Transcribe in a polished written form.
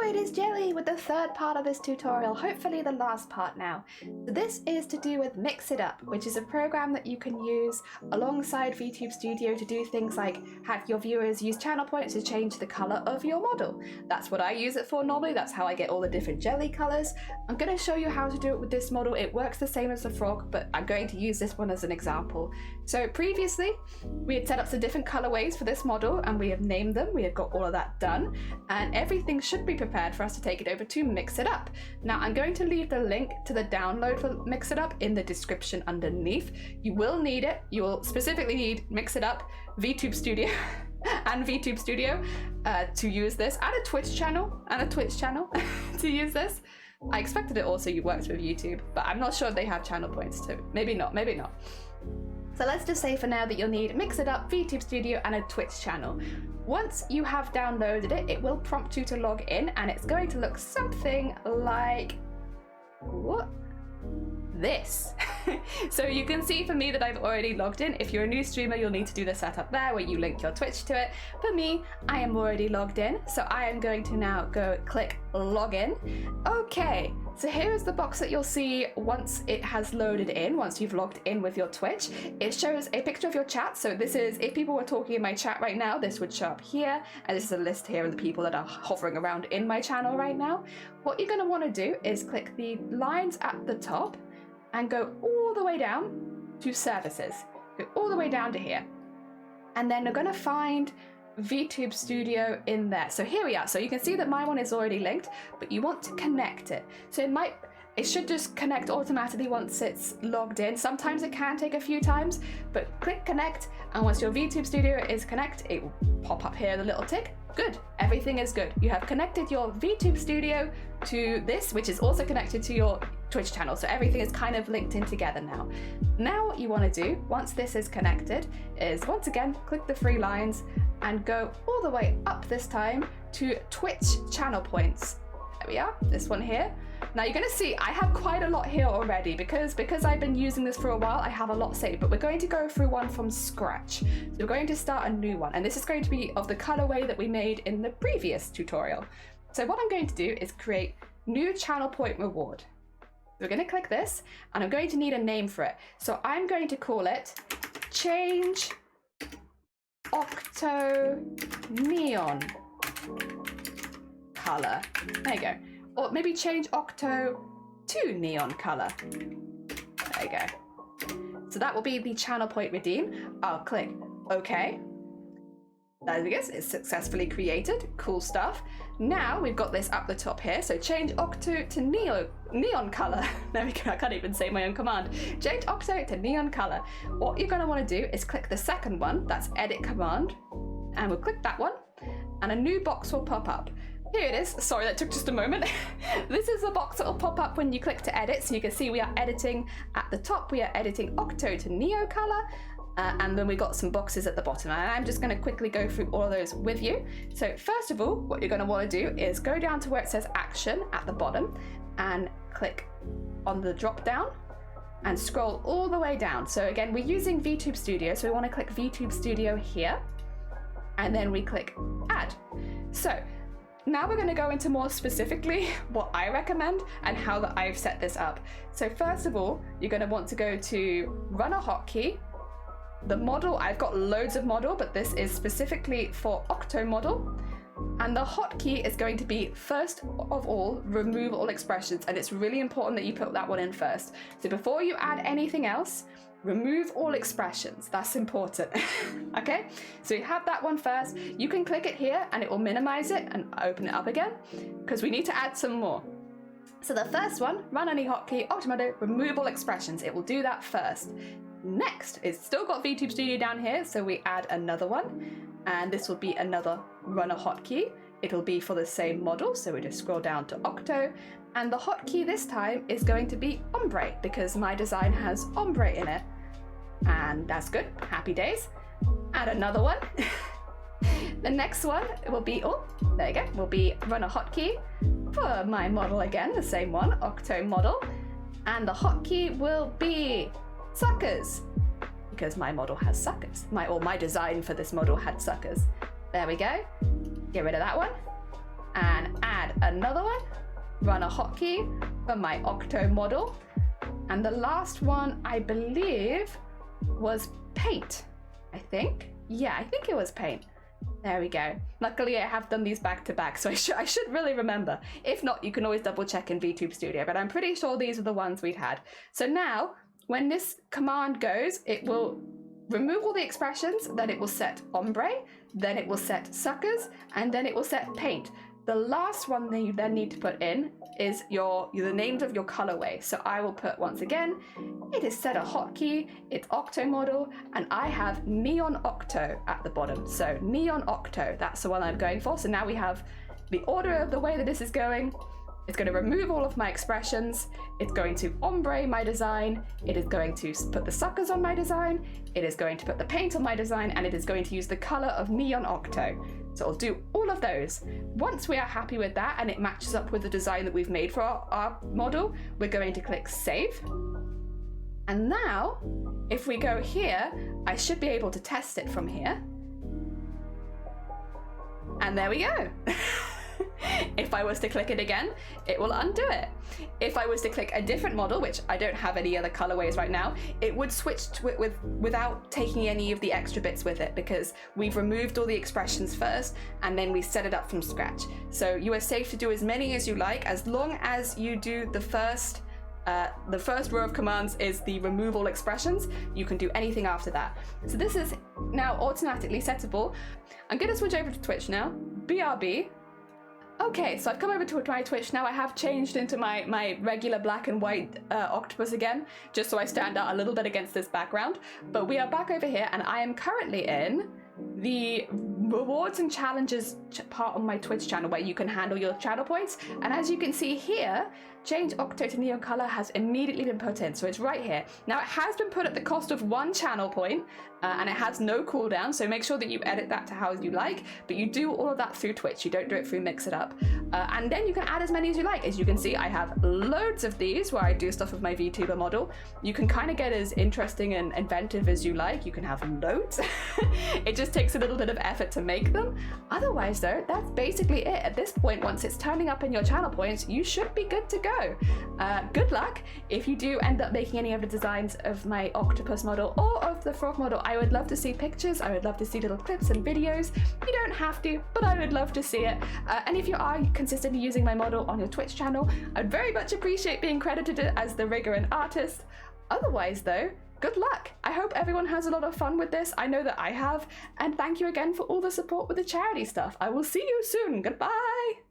it is Jelly with the third part of this tutorial, hopefully the last part now. So this is to do with Mix It Up, which is a program that you can use alongside VTube Studio to do things like have your viewers use channel points to change the colour of your model. That's what I use it for normally, that's how I get all the different jelly colours. I'm going to show you how to do it with this model. It works the same as the frog, but I'm going to use this one as an example. So previously, we had set up some different colourways for this model and we have named them, we have got all of that done, and everything should be prepared for us to take it over to Mix It Up. Now I'm going to leave the link to the download for Mix It Up in the description underneath. You will need it. You will specifically need Mix It Up, VTube Studio and VTube Studio to use this, and a Twitch channel to use this. I expected it also you worked with YouTube, but I'm not sure if they have channel points too. Maybe not, maybe not. So let's just say for now that you'll need Mix It Up, VTube Studio and a Twitch channel. Once you have downloaded it, it will prompt you to log in and it's going to look something like this. So you can see for me that I've already logged in. If you're a new streamer, you'll need to do the setup there where you link your Twitch to it. For me, I am already logged in, so I am going to now go click login. Okay, so here is the box that you'll see once it has loaded in, once you've logged in with your Twitch. It shows a picture of your chat. So this is, if people were talking in my chat right now, this would show up here, and this is a list here of the people that are hovering around in my channel right now. What you're going to want to do is click the lines at the top and go all the way down to services. Go all the way down to here. And then you're going to find VTube Studio in there. So here we are. So you can see that my one is already linked, but you want to connect it. So it should just connect automatically once it's logged in. Sometimes it can take a few times, but click connect, and once your VTube Studio is connected, it will pop up here, the little tick. Good, everything is good. You have connected your VTube Studio to this, which is also connected to your Twitch channel. So everything is kind of linked in together now. Now what you want to do, once this is connected, is once again, click the three lines and go all the way up this time to Twitch channel points. There we are, this one here. Now you're going to see I have quite a lot here already because I've been using this for a while. I have a lot saved, but we're going to go through one from scratch. So we're going to start a new one, and this is going to be of the colorway that we made in the previous tutorial. So what I'm going to do is create new channel point reward. We're going to click this, and I'm going to need a name for it. So I'm going to call it Change Octo Neon Color. There you go. Or maybe change Octo to neon color. There you go. So that will be the channel point redeem. I'll click OK. There we go, it's successfully created. Cool stuff. Now we've got this up the top here. So change Octo to neon color. There we go, I can't even say my own command. Change Octo to neon color. What you're going to want to do is click the second one, that's edit command. And we'll click that one. And a new box will pop up. Here it is. Sorry, that took just a moment. This is the box that will pop up when you click to edit. So you can see we are editing at the top. We are editing Octo to Neo color. And then we got some boxes at the bottom. And I'm just going to quickly go through all of those with you. So first of all, what you're going to want to do is go down to where it says action at the bottom and click on the drop down and scroll all the way down. So again, we're using VTube Studio. So we want to click VTube Studio here. And then we click add. So now we're going to go into more specifically what I recommend and how that I've set this up. So first of all, you're going to want to go to run a hotkey. The model, I've got loads of model, but this is specifically for Octo model. And the hotkey is going to be, first of all, remove all expressions. And it's really important that you put that one in first. So before you add anything else, remove all expressions. That's important. Okay, so you have that one first. You can click it here and it will minimize it and open it up again because we need to add some more. So the first one, run any hotkey, Octo, remove all expressions. It will do that first. Next, it's still got VTube Studio down here, so we add another one, and this will be another run a hotkey. It'll be for the same model, so we just scroll down to Octo, and the hotkey this time is going to be Ombre because my design has Ombre in it. And that's good, happy days. Add another one. The next one will be, oh, there you go, will be run a hotkey for my model again, the same one, Octo model. And the hotkey will be suckers, because my model has suckers. My design for this model had suckers. There we go. Get rid of that one. And add another one, run a hotkey for my Octo model. And the last one, I believe, was paint, I think. Yeah, I think it was paint. There we go. Luckily, I have done these back to back, so I should really remember. If not, you can always double check in VTube Studio, but I'm pretty sure these are the ones we'd had. So now, when this command goes, it will remove all the expressions, then it will set ombre, then it will set suckers, and then it will set paint. The last one that you then need to put in is the names of your colorway. So I will put, once again, it is set a hotkey, it's Octo model, and I have Neon Octo at the bottom. So Neon Octo, that's the one I'm going for. So now we have the order of the way that this is going. It's going to remove all of my expressions. It's going to ombre my design. It is going to put the suckers on my design. It is going to put the paint on my design, and it is going to use the color of Neon Octo. So I'll do all of those. Once we are happy with that and it matches up with the design that we've made for our model, we're going to click Save. And now, if we go here, I should be able to test it from here. And there we go. If I was to click it again, it will undo it. If I was to click a different model, which I don't have any other colorways right now, it would switch to it without taking any of the extra bits with it, because we've removed all the expressions first and then we set it up from scratch. So you are safe to do as many as you like, as long as you do the first row of commands is the remove all expressions. You can do anything after that. So this is now automatically settable. I'm going to switch over to Twitch now. BRB. Okay, so I've come over to my Twitch now. I have changed into my regular black and white octopus again, just so I stand out a little bit against this background. But we are back over here, and I am currently in the rewards and challenges part on my Twitch channel, where you can handle your channel points. And as you can see here, change Octo to neon color has immediately been put in, so it's right here. Now it has been put at the cost of 1 channel point, and it has no cooldown, so make sure that you edit that to how you like, but you do all of that through Twitch, you don't do it through Mix It Up. And then you can add as many as you like. As you can see, I have loads of these where I do stuff with my VTuber model. You can kind of get as interesting and inventive as you like. You can have loads. It just takes a little bit of effort to make them. Otherwise though, that's basically it. At this point, once it's turning up in your channel points, you should be good to go. Good luck. If you do end up making any of the designs of my octopus model or of the frog model, I would love to see pictures. I would love to see little clips and videos. You don't have to, but I would love to see it. And if you are consistently using my model on your Twitch channel, I'd very much appreciate being credited as the rigger and artist. Otherwise though, good luck. I hope everyone has a lot of fun with this. I know that I have. And thank you again for all the support with the charity stuff. I will see you soon. Goodbye.